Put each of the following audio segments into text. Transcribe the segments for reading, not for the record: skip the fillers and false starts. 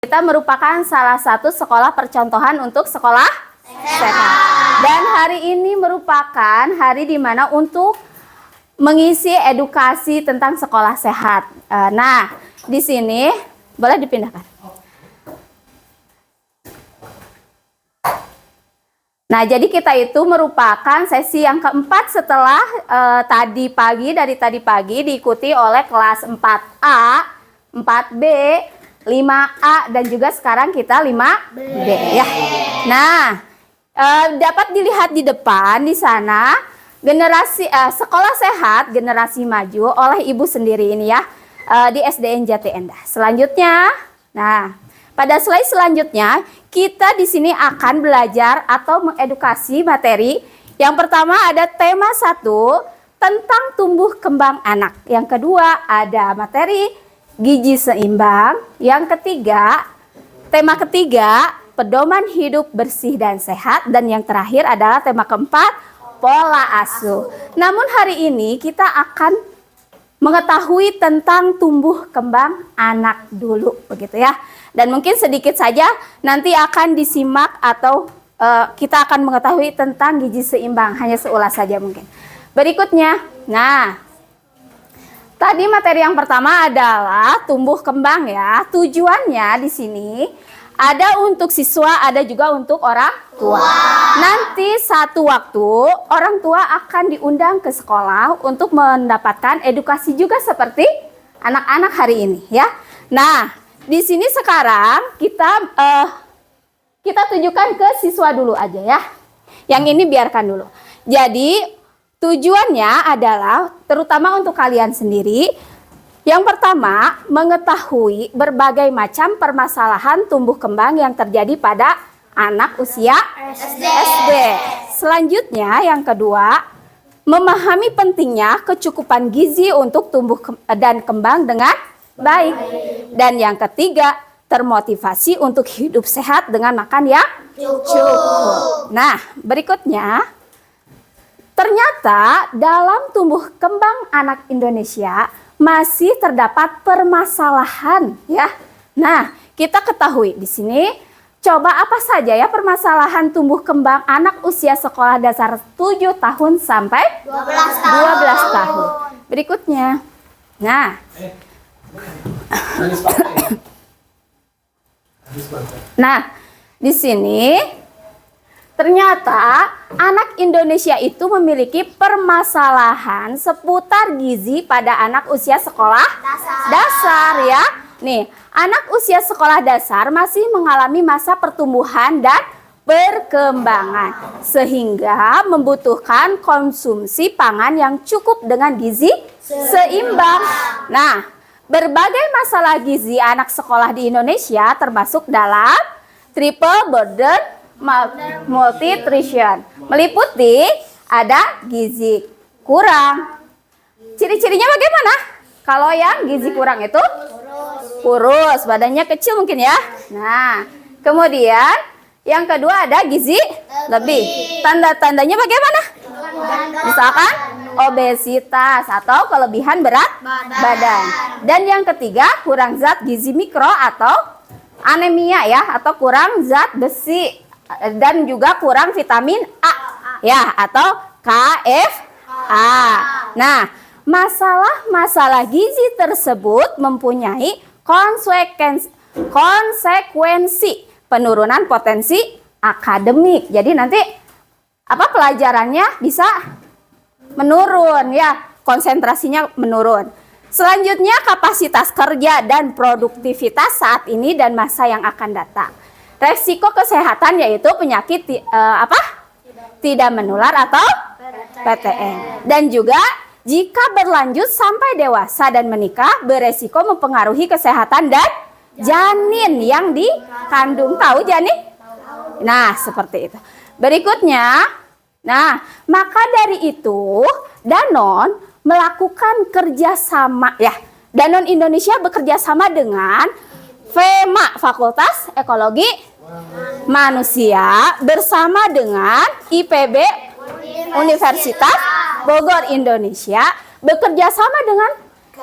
Kita merupakan salah satu sekolah percontohan untuk sekolah sehat. Dan hari ini merupakan hari di mana untuk mengisi edukasi tentang sekolah sehat. Nah, di sini boleh dipindahkan. Nah, jadi kita itu merupakan sesi yang keempat setelah tadi pagi diikuti oleh kelas 4A, 4B, 5A dan juga sekarang kita 5B ya. Nah, dapat dilihat di depan di sana generasi sekolah sehat generasi maju oleh ibu sendiri ini ya di SDN Jati Endah. Selanjutnya, nah pada slide selanjutnya kita di sini akan belajar atau mengedukasi materi. Yang pertama ada tema 1 tentang tumbuh kembang anak. Yang kedua ada materi gizi seimbang. Yang ketiga, tema ketiga, pedoman hidup bersih dan sehat. Dan yang terakhir adalah tema keempat, pola asuh. Namun hari ini kita akan mengetahui tentang tumbuh kembang anak dulu, begitu ya. Dan mungkin sedikit saja nanti akan disimak atau kita akan mengetahui tentang gizi seimbang. Hanya seulas saja mungkin. Berikutnya, nah, tadi materi yang pertama adalah tumbuh kembang ya. Tujuannya di sini ada untuk siswa, ada juga untuk orang tua. Nanti satu waktu orang tua akan diundang ke sekolah untuk mendapatkan edukasi juga seperti anak-anak hari ini ya. Nah, di sini sekarang kita tujukan ke siswa dulu aja ya. Yang ini biarkan dulu. Jadi tujuannya adalah terutama untuk kalian sendiri. Yang pertama, mengetahui berbagai macam permasalahan tumbuh kembang yang terjadi pada anak usia SD. Selanjutnya, yang kedua, memahami pentingnya kecukupan gizi untuk tumbuh dan kembang dengan baik. Dan yang ketiga, termotivasi untuk hidup sehat dengan makan yang cukup. Nah, berikutnya, ternyata dalam tumbuh kembang anak Indonesia masih terdapat permasalahan ya. Nah, kita ketahui di sini coba apa saja ya permasalahan tumbuh kembang anak usia sekolah dasar 7 tahun sampai 12 tahun. Berikutnya. Nah. Nah, di sini ternyata anak Indonesia itu memiliki permasalahan seputar gizi pada anak usia sekolah dasar ya. Nih, anak usia sekolah dasar masih mengalami masa pertumbuhan dan perkembangan sehingga membutuhkan konsumsi pangan yang cukup dengan gizi seimbang. Nah, berbagai masalah gizi anak sekolah di Indonesia termasuk dalam triple burden malnutrition, meliputi ada gizi kurang. Ciri-cirinya bagaimana? Kalau yang gizi kurang itu kurus, badannya kecil mungkin ya. Nah, kemudian yang kedua ada gizi lebih. Tanda-tandanya bagaimana? Misalkan obesitas atau kelebihan berat badan. Dan yang ketiga kurang zat gizi mikro atau anemia ya, atau kurang zat besi. Dan juga kurang vitamin A ya, atau KFA. Nah, masalah-masalah gizi tersebut mempunyai konsekuensi penurunan potensi akademik. Jadi nanti pelajarannya bisa menurun ya, konsentrasinya menurun. Selanjutnya kapasitas kerja dan produktivitas saat ini dan masa yang akan datang. Resiko kesehatan yaitu penyakit tidak menular atau PTM. Dan juga jika berlanjut sampai dewasa dan menikah beresiko mempengaruhi kesehatan dan janin yang dikandung. Tahu janin? Nah, seperti itu. Berikutnya, nah, maka dari itu Danone melakukan kerjasama ya. Danone Indonesia bekerja sama dengan FEMA, Fakultas Ekologi Manusia, bersama dengan IPB Universitas Bogor Indonesia, bekerja sama dengan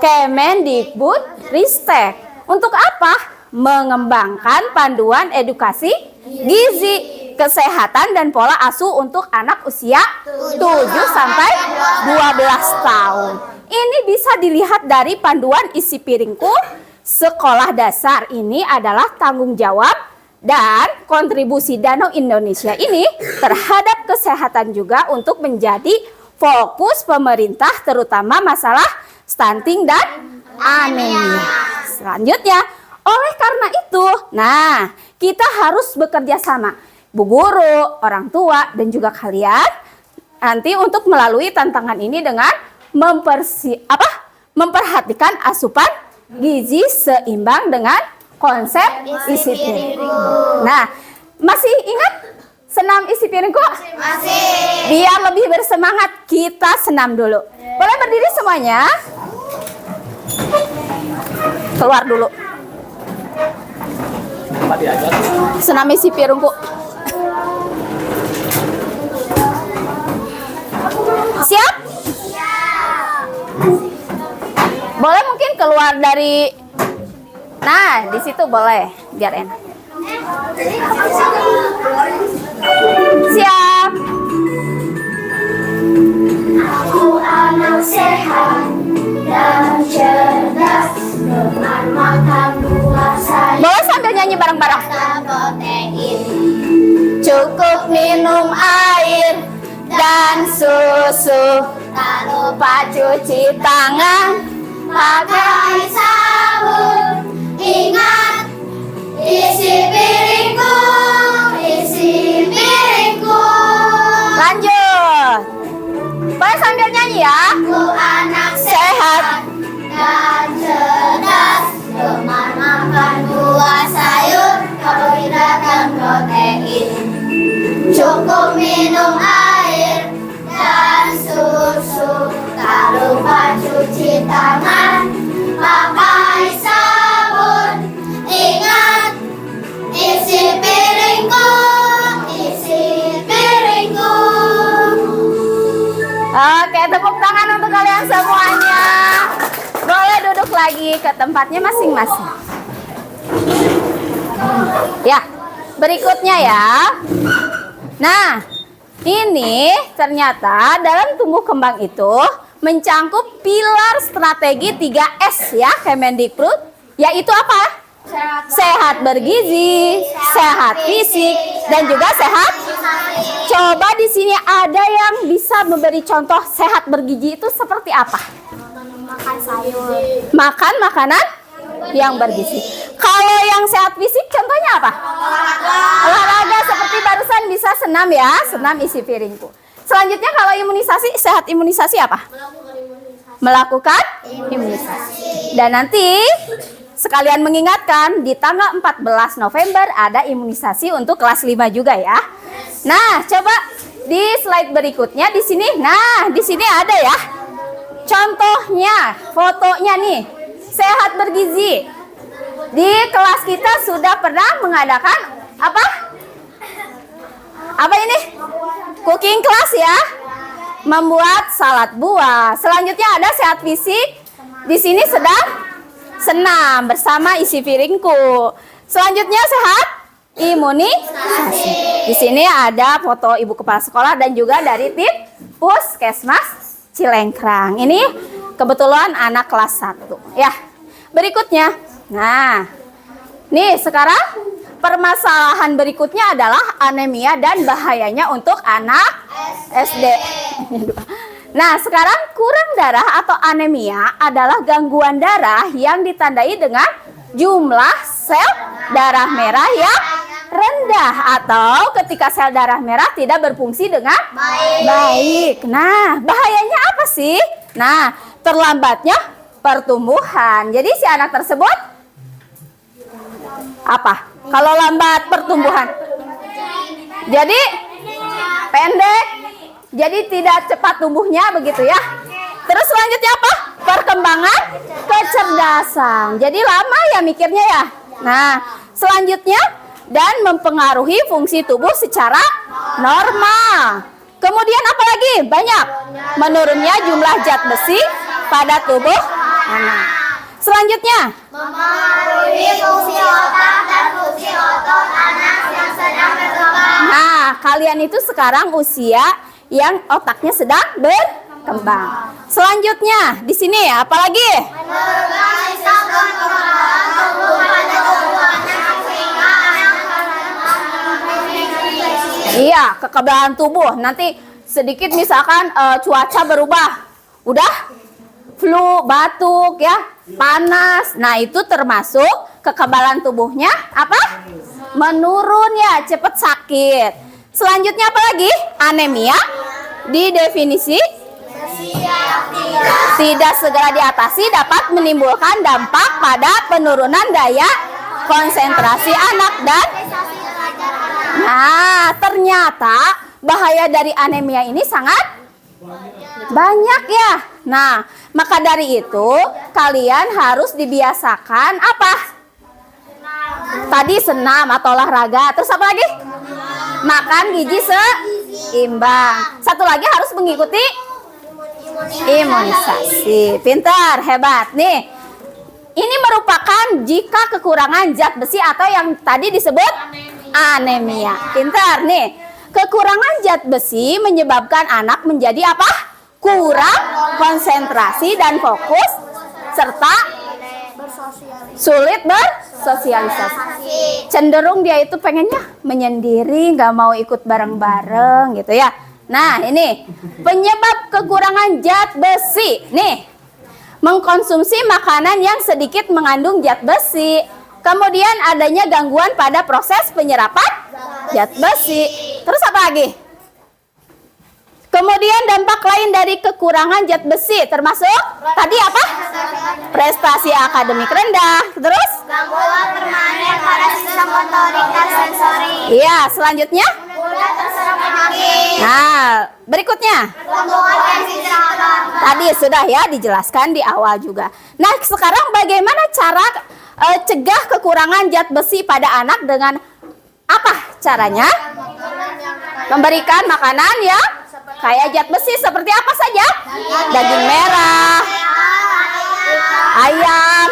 Kemendikbud Ristek. Untuk apa? Mengembangkan panduan edukasi gizi, kesehatan dan pola asuh untuk anak usia 7 sampai 12 tahun. Ini bisa dilihat dari panduan isi piringku. Sekolah dasar ini adalah tanggung jawab dan kontribusi Danau Indonesia ini terhadap kesehatan juga untuk menjadi fokus pemerintah, terutama masalah stunting dan anemia. Selanjutnya, oleh karena itu, nah, kita harus bekerja sama, Bu Guru, orang tua, dan juga kalian nanti untuk melalui tantangan ini dengan memperhatikan asupan gizi seimbang dengan konsep isi piring. Nah, masih ingat senam isi piringku? Masih. Biar lebih bersemangat, kita senam dulu. Boleh berdiri semuanya? Keluar dulu. Senam isi piringku. Siap? Boleh mungkin keluar dari, nah di situ boleh biar enak. Siap. Aku anak sehat dan cerdas dengan makan buah sayur. Boleh sambil nyanyi bareng-bareng. Protein. Cukup minum air dan susu. Tak Lupa lupa cuci tangan. pakai sabun. Ingat, isi piringku, isi piringku. Lanjut. Boleh sambil nyanyi ya. Aku anak Sehat. dan cerdas, gemar makan buah sayur, karbohidrat dan protein. Cukup minum air dan susu, tak lupa cuci tangan, pakai sabun. Ingat, isi piringku, isi piringku. Oke, tepuk tangan untuk kalian semuanya. Boleh duduk lagi ke tempatnya masing-masing. Ya, berikutnya ya. Nah, ini ternyata dalam tumbuh kembang itu mencangkup pilar strategi 3S ya Kemendikbud, yaitu apa? Sehat bergizi, sehat fisik, dan juga sehat. Coba di sini ada yang bisa memberi contoh sehat bergizi itu seperti apa? Makan sayur. Makan makanan yang bergizi. Kalau yang sehat fisik contohnya apa? Olahraga seperti barusan bisa senam ya, senam isi piringku. Selanjutnya kalau imunisasi, sehat imunisasi apa? Melakukan imunisasi. Dan nanti sekalian mengingatkan di tanggal 14 November ada imunisasi untuk kelas 5 juga ya. Nah, coba di slide berikutnya di sini. Nah, di sini ada ya. Contohnya, fotonya nih. Sehat bergizi. Di kelas kita sudah pernah mengadakan apa? Apa ini? Cooking class ya. Membuat salad buah. Selanjutnya ada sehat fisik. Di sini sedang senam bersama isi piringku. Selanjutnya sehat imunisasi. Di sini ada foto ibu kepala sekolah dan juga dari tim Puskesmas Cilengkrang. Ini kebetulan anak kelas 1 ya. Berikutnya. Nah, nih sekarang permasalahan berikutnya adalah anemia dan bahayanya untuk anak SD. Nah, sekarang kurang darah atau anemia adalah gangguan darah yang ditandai dengan jumlah sel darah merah yang rendah atau ketika sel darah merah tidak berfungsi dengan baik. Nah, bahayanya apa sih? Nah, terlambatnya pertumbuhan. Jadi si anak tersebut apa? Kalau lambat pertumbuhan, jadi pendek, jadi tidak cepat tumbuhnya begitu ya. Terus selanjutnya apa? Perkembangan kecerdasan. Jadi lama ya mikirnya ya. Nah, selanjutnya dan mempengaruhi fungsi tubuh secara normal. Kemudian apa lagi? Banyak. Menurunnya jumlah zat besi pada tubuh anak. Selanjutnya, Memenuhi fungsi otak dan fungsi otot anak yang sedang berkembang. nah kalian itu sekarang usia yang otaknya sedang berkembang. Selanjutnya, di sini apalagi? Merupakan sistem kekebalan tubuh pada tubuh anak sehingga anak Iya, kekebalan tubuh. Nanti sedikit misalkan cuaca berubah, udah flu, batuk ya, panas. Nah, itu termasuk kekebalan tubuhnya apa? Menurun ya, cepet sakit. Selanjutnya apa lagi? Anemia di definisi tidak segera diatasi dapat menimbulkan dampak pada penurunan daya konsentrasi anak dan nah, ternyata bahaya dari anemia ini sangat banyak ya. Nah, maka dari itu kalian harus dibiasakan apa? Tadi senam atau olahraga. Terus apa lagi? Makan gizi seimbang. Satu lagi harus mengikuti imunisasi. Pintar, hebat. Nih, ini merupakan jika kekurangan zat besi atau yang tadi disebut anemia. Pintar nih. Kekurangan zat besi menyebabkan anak menjadi apa? Kurang konsentrasi dan fokus serta sulit bersosialisasi. Cenderung dia itu pengennya menyendiri, nggak mau ikut bareng-bareng gitu ya. Nah, ini penyebab kekurangan zat besi. Nih, mengkonsumsi makanan yang sedikit mengandung zat besi. Kemudian adanya gangguan pada proses penyerapan zat besi. Terus apa lagi? Kemudian dampak lain dari kekurangan zat besi termasuk tadi apa? Prestasi akademik rendah. Terus? gangguan permanen pada sistem motorik dan sensori. Iya, selanjutnya? Mudah terserang penyakit. Nah, berikutnya. Gangguan tensi cerebral. Tadi sudah ya dijelaskan di awal juga. Nah, sekarang bagaimana cara cegah kekurangan zat besi pada anak dengan apa caranya? Memberikan makanan ya kayak zat besi seperti apa saja? Daging merah, ayam,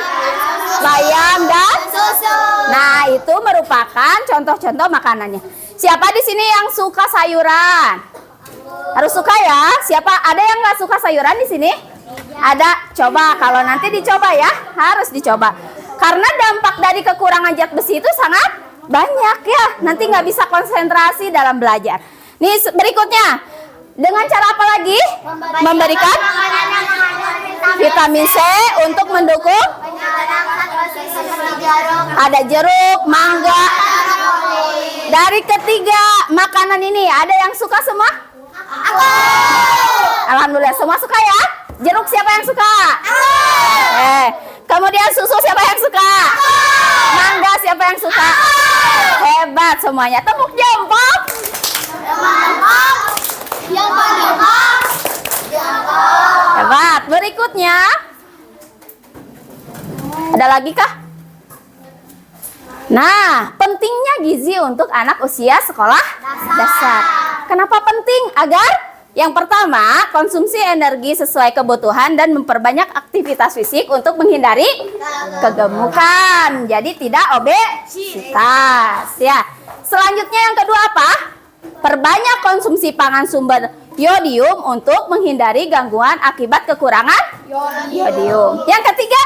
bayam dan Susu. nah itu merupakan contoh-contoh makanannya. Siapa di sini yang suka sayuran? Harus suka ya. Siapa ada yang nggak suka sayuran di sini? Ada. Coba kalau nanti dicoba ya, harus dicoba. Karena dampak dari kekurangan zat besi itu sangat banyak ya. Nanti nggak bisa konsentrasi dalam belajar. Nih berikutnya, dengan cara apa lagi? Memberikan Makanan yang mengandung vitamin C untuk mendukung. penyerapan besi seperti jeruk. Ada jeruk, mangga. Dari ketiga makanan ini ada yang suka semua? Aku. Alhamdulillah semua suka ya. Jeruk siapa yang suka? Kemudian susu siapa yang suka? Mangga siapa yang suka? Hebat semuanya. Tepuk jempol. Yang paling Hebat. Berikutnya. Ada lagi kah? Nah, pentingnya gizi untuk anak usia sekolah dasar. Kenapa penting? Agar yang pertama, konsumsi energi sesuai kebutuhan dan memperbanyak aktivitas fisik untuk menghindari kegemukan. Jadi tidak obesitas ya. Selanjutnya yang kedua apa? Perbanyak konsumsi pangan sumber yodium untuk menghindari gangguan akibat kekurangan yodium. Yang ketiga,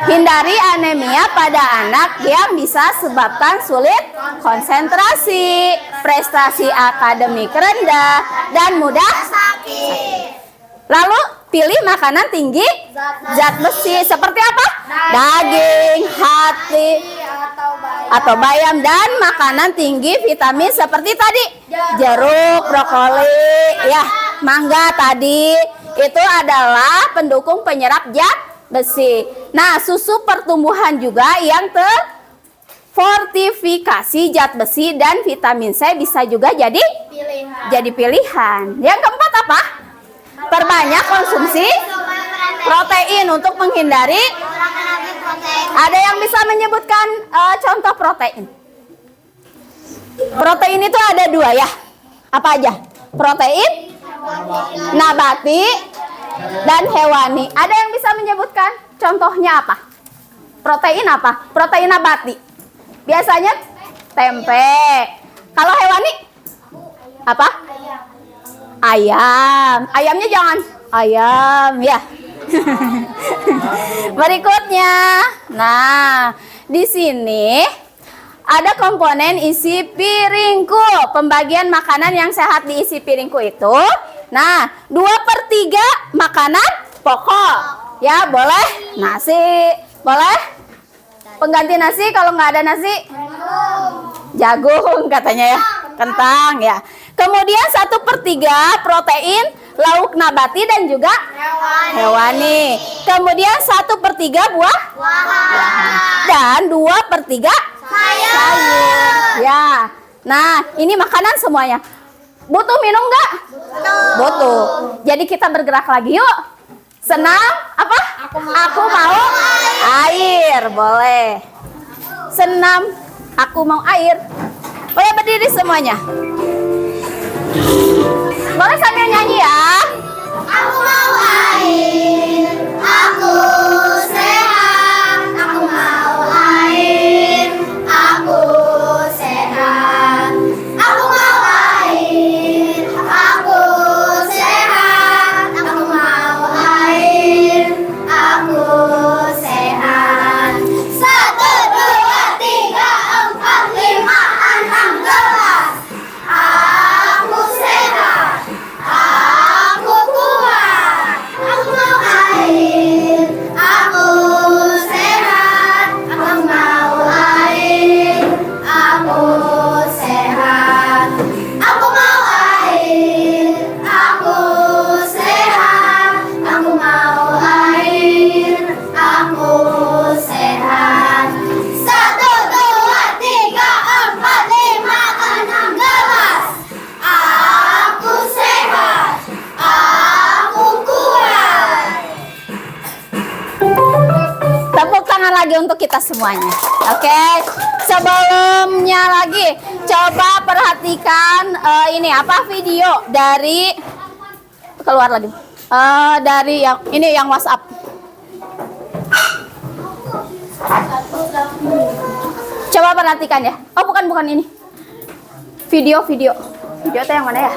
hindari anemia pada anak yang bisa sebabkan sulit konsentrasi, prestasi akademik rendah, dan mudah sakit. Lalu pilih makanan tinggi zat besi seperti apa? Daging, hati, atau bayam, dan makanan tinggi vitamin seperti tadi jeruk, brokoli, ya, mangga tadi itu adalah pendukung penyerap zat besi. Nah, susu pertumbuhan juga yang terfortifikasi zat besi dan vitamin C bisa juga jadi pilihan. Yang keempat apa? Perbanyak konsumsi protein untuk menghindari. Ada yang bisa menyebutkan contoh protein? Protein itu ada dua ya. Apa aja? Protein nabati dan hewani. Ada yang bisa menyebutkan? contohnya apa? Protein apa? Protein nabati. Biasanya tempe. Kalau hewani? Apa? Ayam. Ayamnya jangan ayam ya. Berikutnya. Nah, di sini ada komponen isi piringku. Pembagian makanan yang sehat di isi piringku itu. Nah, 2/3 makanan pokok. Ya, boleh nasi. Boleh? Pengganti nasi kalau nggak ada nasi? Jagung katanya ya. Kentang ya. Kemudian 1/3 protein, lauk nabati dan juga hewani. Kemudian 1/3 buah. Dan 2/3 sayur. Ya. Nah, ini makanan semuanya. Butuh minum nggak? Butuh. Jadi kita bergerak lagi yuk. Senam apa? Aku mau air. Boleh. Senam aku mau air. Boleh berdiri semuanya. Boleh sambil nyanyi ya. Aku mau air, aku sehat. Aku mau air, aku sehat. Aku mau air, aku sehat. Aku mau air, aku sehat. 1, 2, 3, 4, 5, 6 gelas. Aku sehat. Aku kuat. Aku mau air. Aku sehat. Aku mau air. Aku sehat. Aku mau air. Aku sehat. Aku mau air. Aku sehat. 1, 2, 3, 4, 5, 6 gelas. Aku sehat. Aku kuat. Tepuk tangan lagi untuk kita semuanya. Oke. Sebelumnya lagi, coba perhatikan ini apa video dari keluar lagi. Dari yang ini yang WhatsApp. Coba perhatikan ya. Oh, bukan ini. Video. Video itu yang mana ya?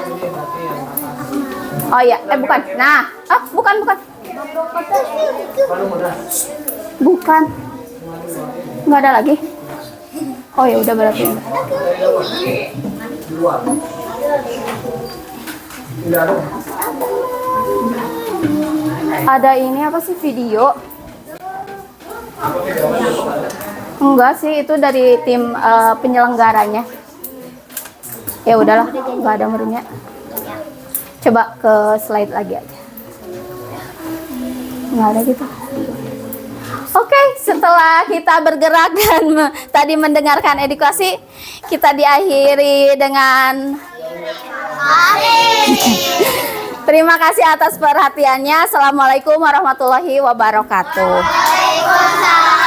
Oh iya, bukan. Nah, bukan. Bukan. Nggak ada lagi. Oh ya udah berarti. Ada ini apa sih video? Enggak sih, itu dari tim penyelenggaranya. Ya udahlah, nggak ada merenya. Coba ke slide lagi aja. Nggak ada gitu. Oke, setelah kita bergerak dan tadi mendengarkan edukasi, kita diakhiri dengan terima kasih atas perhatiannya. Assalamualaikum warahmatullahi wabarakatuh. Waalaikumsalam.